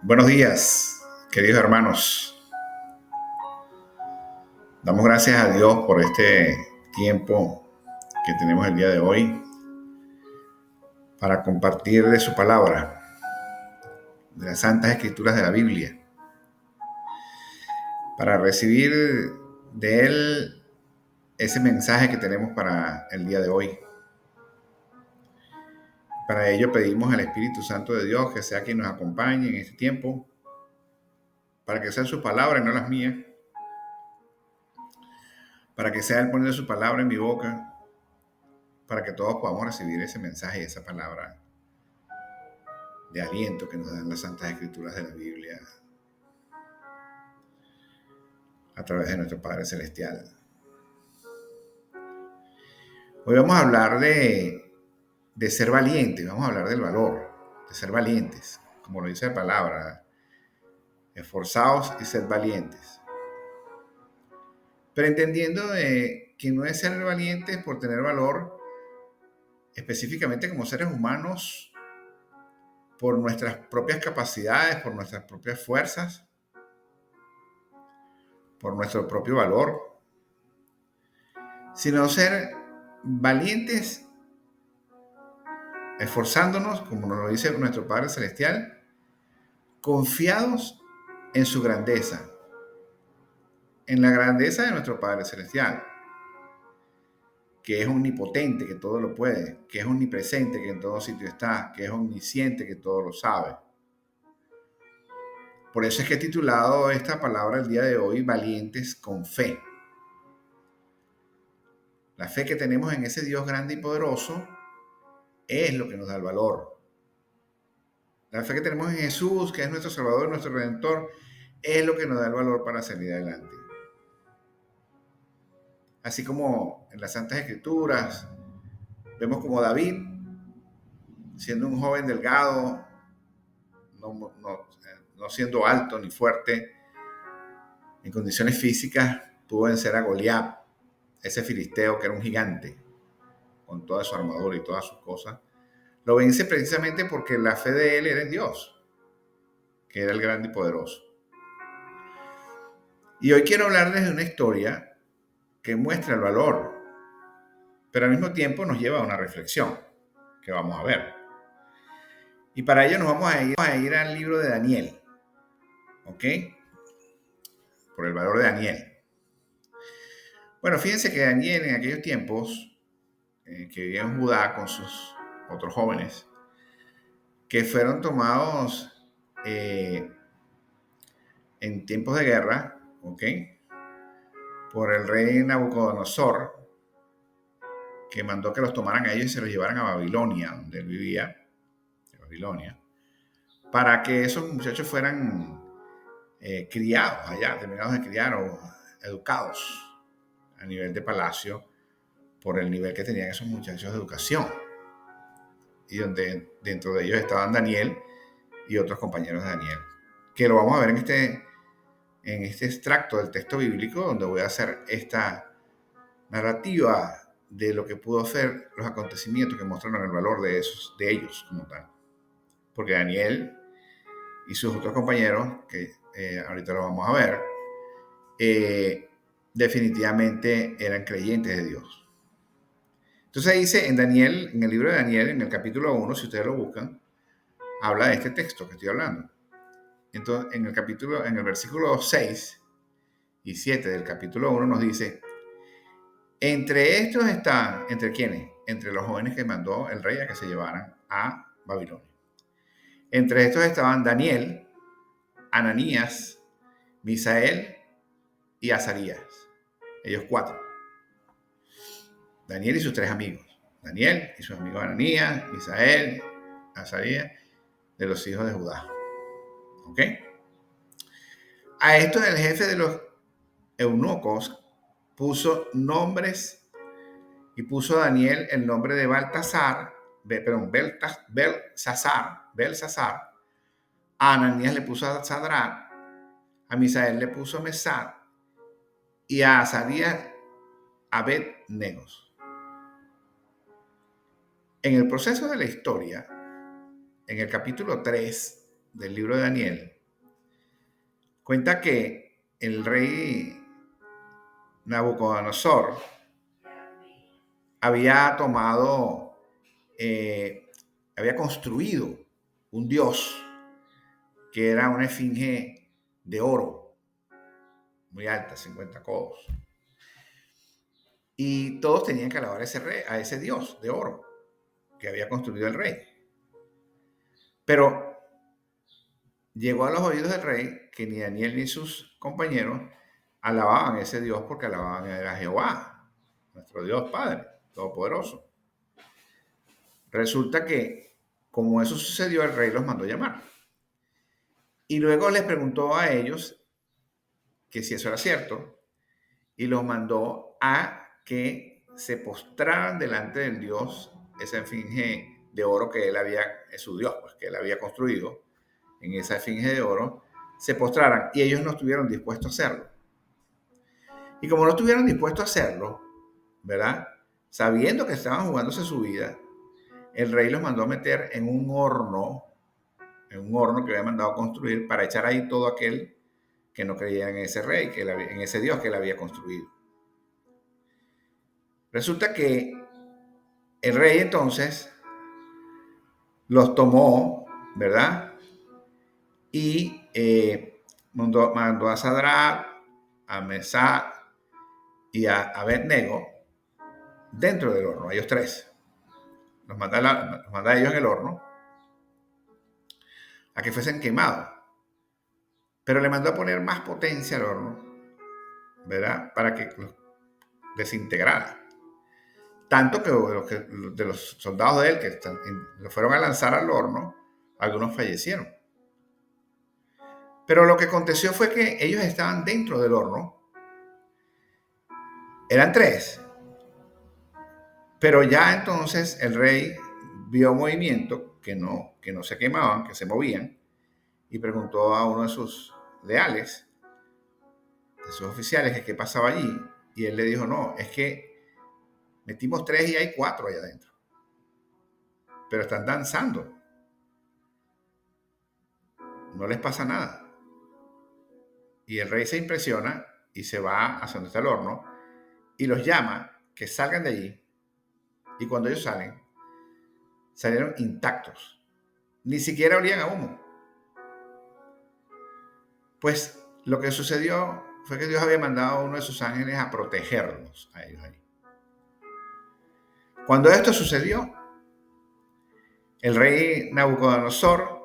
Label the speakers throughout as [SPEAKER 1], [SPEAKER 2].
[SPEAKER 1] Buenos días, queridos hermanos. Damos gracias a Dios por este tiempo que tenemos el día de hoy para compartir de su palabra, de las santas escrituras de la Biblia, para recibir de Él ese mensaje que tenemos para el día de hoy. Para ello pedimos al Espíritu Santo de Dios que sea quien nos acompañe en este tiempo, para que sean sus palabras y no las mías, para que sea Él poniendo su palabra en mi boca, para que todos podamos recibir ese mensaje y esa palabra de aliento que nos dan las santas escrituras de la Biblia a través de nuestro Padre Celestial. Hoy vamos a hablar de ser valientes, vamos a hablar del valor de ser valientes, como lo dice la palabra, esforzaos y sed valientes. Pero entendiendo que no es ser valientes por tener valor, específicamente como seres humanos, por nuestras propias capacidades, por nuestras propias fuerzas, por nuestro propio valor, sino ser valientes esforzándonos, como nos lo dice nuestro Padre Celestial, confiados en su grandeza, en la grandeza de nuestro Padre Celestial, que es omnipotente, que todo lo puede, que es omnipresente, que en todo sitio está, que es omnisciente, que todo lo sabe. Por eso es que he titulado esta palabra el día de hoy, Valientes con Fe. La fe que tenemos en ese Dios grande y poderoso es lo que nos da el valor. La fe que tenemos en Jesús, que es nuestro Salvador, nuestro Redentor, es lo que nos da el valor para salir adelante. Así como en las Santas Escrituras, vemos como David, siendo un joven delgado, no siendo alto ni fuerte, en condiciones físicas, pudo vencer a Goliat, ese filisteo que era un gigante, con toda su armadura y todas sus cosas. Lo vence precisamente porque la fe de él era en Dios, que era el grande y poderoso. Y hoy quiero hablarles de una historia que muestra el valor, pero al mismo tiempo nos lleva a una reflexión que vamos a ver. Y para ello nos vamos a ir al libro de Daniel, ¿ok? Por el valor de Daniel. Bueno, fíjense que Daniel en aquellos tiempos, que vivía en Judá con sus otros jóvenes, que fueron tomados en tiempos de guerra, ¿ok? Por el rey Nabucodonosor, que mandó que los tomaran a ellos y se los llevaran a Babilonia, donde él vivía, en Babilonia, para que esos muchachos fueran criados allá, terminados de criar o educados a nivel de palacio por el nivel que tenían esos muchachos de educación. Y donde dentro de ellos estaban Daniel y otros compañeros de Daniel, que lo vamos a ver en este extracto del texto bíblico, donde voy a hacer esta narrativa de lo que pudo hacer los acontecimientos que mostraron el valor de ellos como tal. Porque Daniel y sus otros compañeros, que ahorita lo vamos a ver, definitivamente eran creyentes de Dios. Entonces dice en Daniel, en el libro de Daniel, en el capítulo 1, si ustedes lo buscan, habla de este texto que estoy hablando. Entonces, en el versículo 6 y 7 del capítulo 1 nos dice, entre estos están, ¿entre quiénes? Entre los jóvenes que mandó el rey a que se llevaran a Babilonia. Entre estos estaban Daniel, Ananías, Misael y Azarías. Ellos 4. Daniel y sus 3 amigos. Daniel y sus amigos Ananías, Misael, Azarías, de los hijos de Judá. ¿Ok? A esto el jefe de los eunucos puso nombres y puso a Daniel el nombre de Belsasar. A Ananías le puso a Sadrach, a Misael le puso Mesach y a Azarías Abed-Nego. En el proceso de la historia, en el capítulo 3 del libro de Daniel, cuenta que el rey Nabucodonosor había tomado, había construido un dios que era una esfinge de oro, muy alta, 50 codos. Y todos tenían que alabar a ese dios de oro que había construido el rey. Pero llegó a los oídos del rey que ni Daniel ni sus compañeros alababan a ese Dios, porque alababan a Jehová, nuestro Dios Padre Todopoderoso. Resulta que, como eso sucedió, el rey los mandó llamar. Y luego les preguntó a ellos que si eso era cierto, y los mandó a que se postraran delante del Dios, esa esfinge de oro que él había, es su Dios, pues, que él había construido, en esa esfinge de oro, se postraran, y ellos no estuvieron dispuestos a hacerlo. Y como no estuvieron dispuestos a hacerlo, ¿verdad? Sabiendo que estaban jugándose su vida, el rey los mandó a meter en un horno que había mandado a construir para echar ahí todo aquel que no creía en ese rey, en ese Dios que él había construido. Resulta que el rey entonces los tomó, ¿verdad? Y mandó a Sadrach, a Mesach y a Abednego dentro del horno, a ellos tres. Los manda a ellos en el horno a que fuesen quemados. Pero le mandó a poner más potencia al horno, ¿verdad? Para que los desintegrara. Tanto que de los soldados de él que lo fueron a lanzar al horno, algunos fallecieron. Pero lo que aconteció fue que ellos estaban dentro del horno. Eran tres. Pero ya entonces el rey vio movimiento, que no se quemaban, que se movían, y preguntó a uno de sus leales, de sus oficiales, que qué pasaba allí. Y él le dijo, no, es que metimos tres y hay cuatro allá adentro. Pero están danzando. No les pasa nada. Y el rey se impresiona y se va hacia donde está el horno y los llama que salgan de allí. Y cuando ellos salieron intactos. Ni siquiera olían a humo. Pues lo que sucedió fue que Dios había mandado a uno de sus ángeles a protegerlos a ellos ahí. Cuando esto sucedió, el rey Nabucodonosor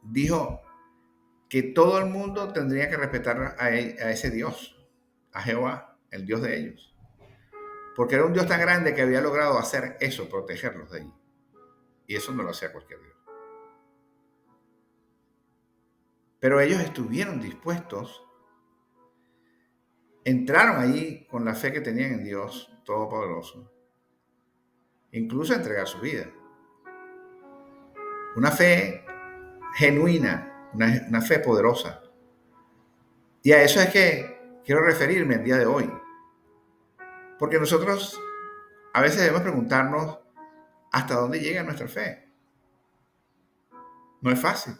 [SPEAKER 1] dijo que todo el mundo tendría que respetar a ese Dios, a Jehová, el Dios de ellos. Porque era un Dios tan grande que había logrado hacer eso, protegerlos de allí. Y eso no lo hacía cualquier Dios. Pero ellos estuvieron dispuestos, entraron allí con la fe que tenían en Dios Todopoderoso, incluso a entregar su vida. Una fe genuina, una fe poderosa. Y a eso es que quiero referirme el día de hoy. Porque nosotros a veces debemos preguntarnos hasta dónde llega nuestra fe. No es fácil.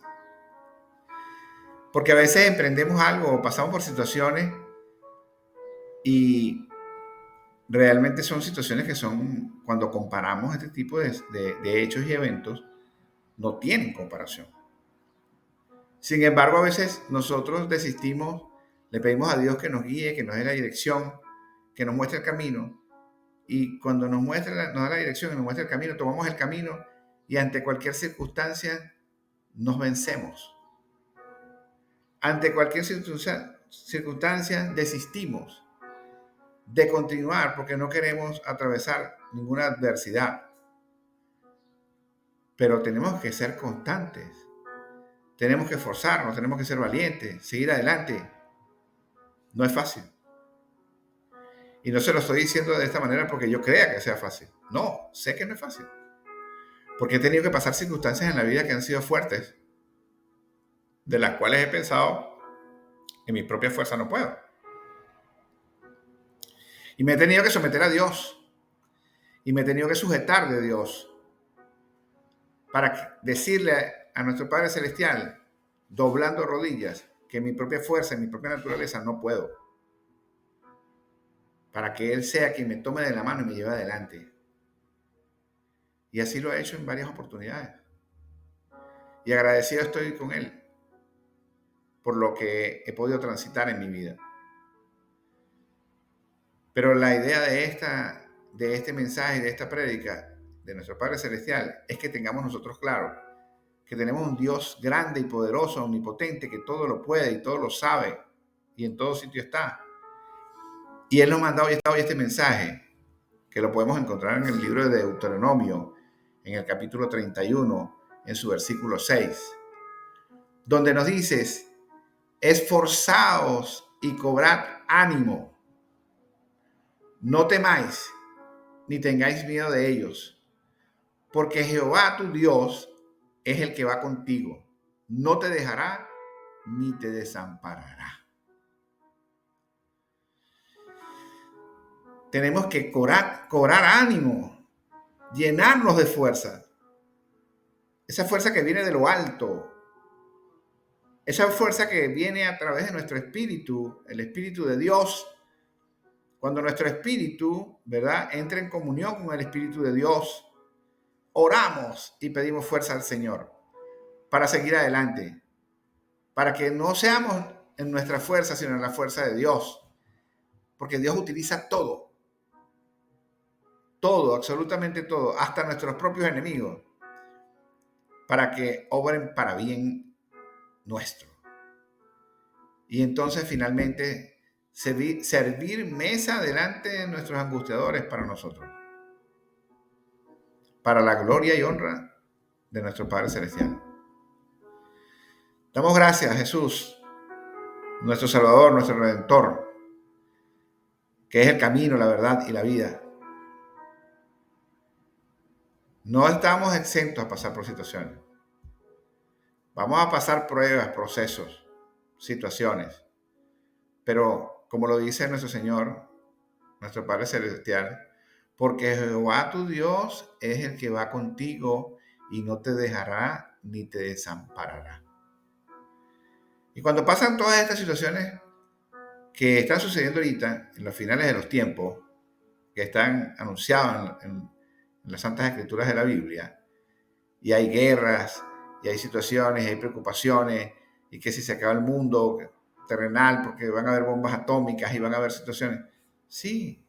[SPEAKER 1] Porque a veces emprendemos algo o pasamos por situaciones y realmente son situaciones que son, cuando comparamos este tipo de hechos y eventos, no tienen comparación. Sin embargo, a veces nosotros desistimos, le pedimos a Dios que nos guíe, que nos dé la dirección, que nos muestre el camino. Y cuando nos da la dirección y nos muestra el camino, tomamos el camino y ante cualquier circunstancia nos vencemos. Ante cualquier circunstancia desistimos de continuar porque no queremos atravesar ninguna adversidad. Pero tenemos que ser constantes. Tenemos que esforzarnos, tenemos que ser valientes, seguir adelante. No es fácil. Y no se lo estoy diciendo de esta manera porque yo crea que sea fácil. No, sé que no es fácil. Porque he tenido que pasar circunstancias en la vida que han sido fuertes, de las cuales he pensado en mi propia fuerza no puedo. Y me he tenido que someter a Dios. Y me he tenido que sujetar de Dios para decirle a nuestro Padre Celestial doblando rodillas, que mi propia fuerza, en mi propia naturaleza no puedo. Para que Él sea quien me tome de la mano y me lleve adelante. Y así lo he hecho en varias oportunidades. Y agradecido estoy con Él por lo que he podido transitar en mi vida. Pero la idea de este mensaje, de esta prédica de nuestro Padre Celestial, es que tengamos nosotros claro que tenemos un Dios grande y poderoso, omnipotente, que todo lo puede y todo lo sabe y en todo sitio está. Y Él nos ha mandado hoy este mensaje, que lo podemos encontrar en el libro de Deuteronomio, en el capítulo 31, en su versículo 6, donde nos dice: esforzaos y cobrad ánimo, no temáis ni tengáis miedo de ellos, porque Jehová tu Dios es el que va contigo, no te dejará ni te desamparará. Tenemos que cobrar ánimo, llenarnos de fuerza, esa fuerza que viene de lo alto, esa fuerza que viene a través de nuestro espíritu, el espíritu de Dios. Cuando nuestro espíritu, ¿verdad?, entra en comunión con el espíritu de Dios, oramos y pedimos fuerza al Señor para seguir adelante, para que no seamos en nuestra fuerza, sino en la fuerza de Dios, porque Dios utiliza todo, absolutamente todo, hasta nuestros propios enemigos, para que obren para bien nuestro. Y entonces finalmente servir mesa delante de nuestros angustiadores para nosotros, para la gloria y honra de nuestro Padre Celestial. Damos gracias a Jesús, nuestro Salvador, nuestro Redentor, que es el camino, la verdad y la vida. No estamos exentos a pasar por situaciones. Vamos a pasar pruebas, procesos, situaciones. Pero como lo dice nuestro Señor, nuestro Padre Celestial, porque Jehová tu Dios es el que va contigo y no te dejará ni te desamparará. Y cuando pasan todas estas situaciones que están sucediendo ahorita, en los finales de los tiempos, que están anunciados en las Santas Escrituras de la Biblia, y hay guerras, y hay situaciones, y hay preocupaciones, y que si se acaba el mundo terrenal, porque van a haber bombas atómicas y van a haber situaciones. Sí,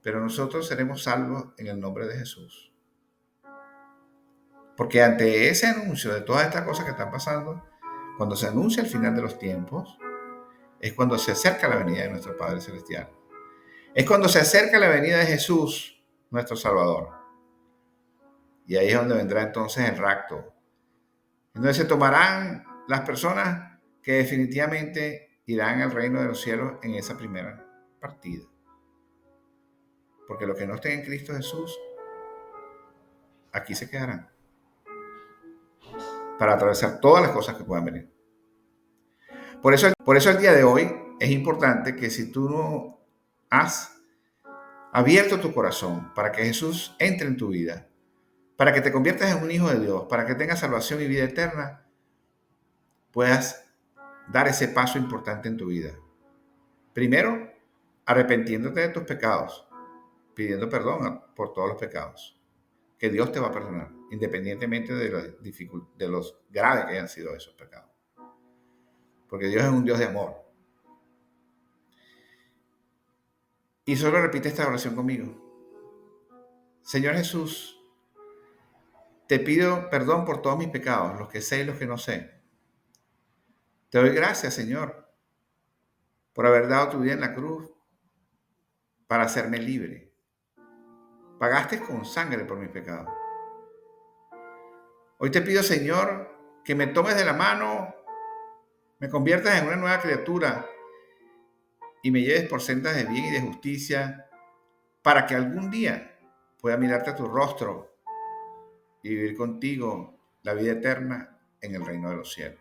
[SPEAKER 1] pero nosotros seremos salvos en el nombre de Jesús. Porque ante ese anuncio de todas estas cosas que están pasando, cuando se anuncia el final de los tiempos, es cuando se acerca la venida de nuestro Padre Celestial. Es cuando se acerca la venida de Jesús, nuestro Salvador. Y ahí es donde vendrá entonces el rapto. Entonces se tomarán las personas que definitivamente irán al reino de los cielos en esa primera partida. Porque los que no estén en Cristo Jesús, aquí se quedarán para atravesar todas las cosas que puedan venir. Por eso el día de hoy es importante que si tú no has abierto tu corazón para que Jesús entre en tu vida, para que te conviertas en un hijo de Dios, para que tengas salvación y vida eterna, puedas dar ese paso importante en tu vida. Primero, arrepintiéndote de tus pecados, pidiendo perdón por todos los pecados, que Dios te va a perdonar, independientemente de los graves que hayan sido esos pecados. Porque Dios es un Dios de amor. Y solo repite esta oración conmigo. Señor Jesús, te pido perdón por todos mis pecados, los que sé y los que no sé. Te doy gracias, Señor, por haber dado tu vida en la cruz para hacerme libre. Pagaste con sangre por mis pecados. Hoy te pido, Señor, que me tomes de la mano, me conviertas en una nueva criatura y me lleves por sendas de bien y de justicia para que algún día pueda mirarte a tu rostro y vivir contigo la vida eterna en el reino de los cielos.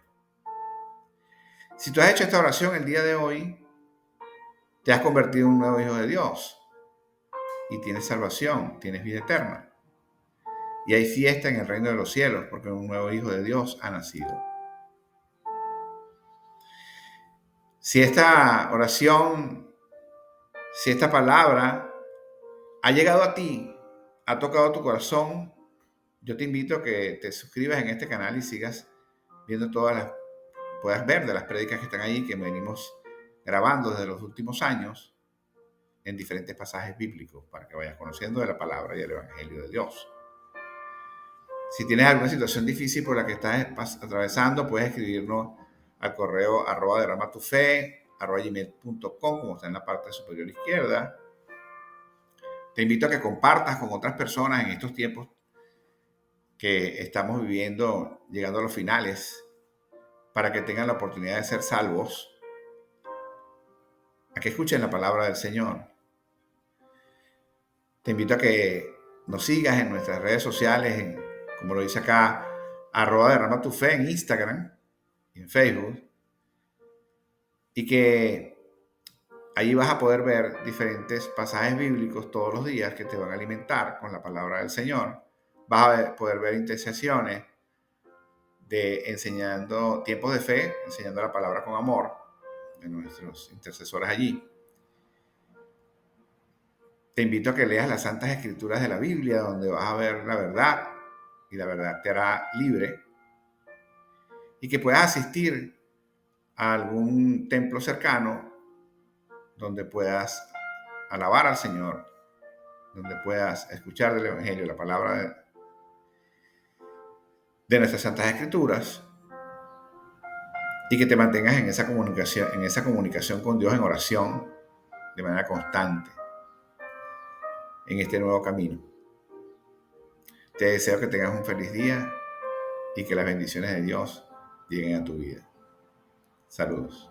[SPEAKER 1] Si tú has hecho esta oración el día de hoy, te has convertido en un nuevo hijo de Dios y tienes salvación, tienes vida eterna. Y hay fiesta en el reino de los cielos porque un nuevo hijo de Dios ha nacido. Si esta oración, si esta palabra ha llegado a ti, ha tocado tu corazón, yo te invito a que te suscribas en este canal y sigas viendo puedas ver de las prédicas que están ahí, que venimos grabando desde los últimos años en diferentes pasajes bíblicos, para que vayas conociendo de la palabra y el Evangelio de Dios. Si tienes alguna situación difícil por la que estás atravesando, puedes escribirnos al correo @derramatufe@gmail.com, como está en la parte superior izquierda. Te invito a que compartas con otras personas en estos tiempos que estamos viviendo, llegando a los finales, para que tengan la oportunidad de ser salvos, a que escuchen la palabra del Señor. Te invito a que nos sigas en nuestras redes sociales, como lo dice acá, @derramatufe en Instagram y en Facebook, y que allí vas a poder ver diferentes pasajes bíblicos todos los días que te van a alimentar con la palabra del Señor. Vas a poder ver intercesiones de enseñando tiempos de fe, enseñando la palabra con amor de nuestros intercesores allí. Te invito a que leas las Santas Escrituras de la Biblia, donde vas a ver la verdad y la verdad te hará libre, y que puedas asistir a algún templo cercano donde puedas alabar al Señor, donde puedas escuchar del Evangelio, la palabra de nuestras Santas Escrituras, y que te mantengas en esa comunicación con Dios en oración de manera constante en este nuevo camino. Te deseo que tengas un feliz día y que las bendiciones de Dios lleguen a tu vida. Saludos.